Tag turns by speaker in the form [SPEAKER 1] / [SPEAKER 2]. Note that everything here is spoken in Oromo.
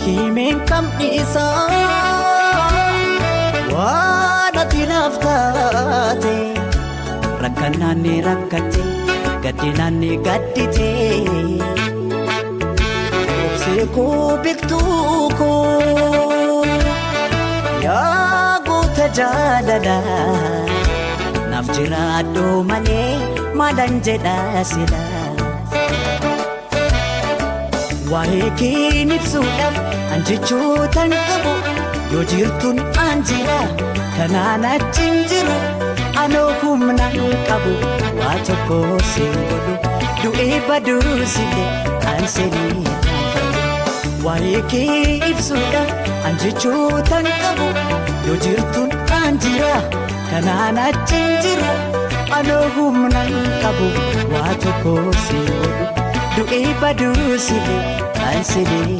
[SPEAKER 1] himen kam isa wana tinaftate rakkananne rakkate gaddinanne gaddite seko biktuko ya gota jadada nafjira do mane madan jeda sila wae kinip sudaf anjichu tan kabu yojirtun anjira kanana jinjiru ano humna kabu wato ko singodu du'e badu sile anseni wae kinip sudaf anjichu tan kabu yojirtun anjira kanana jinjiru ano humna kabu wato ko singodu du'e badu sile anseni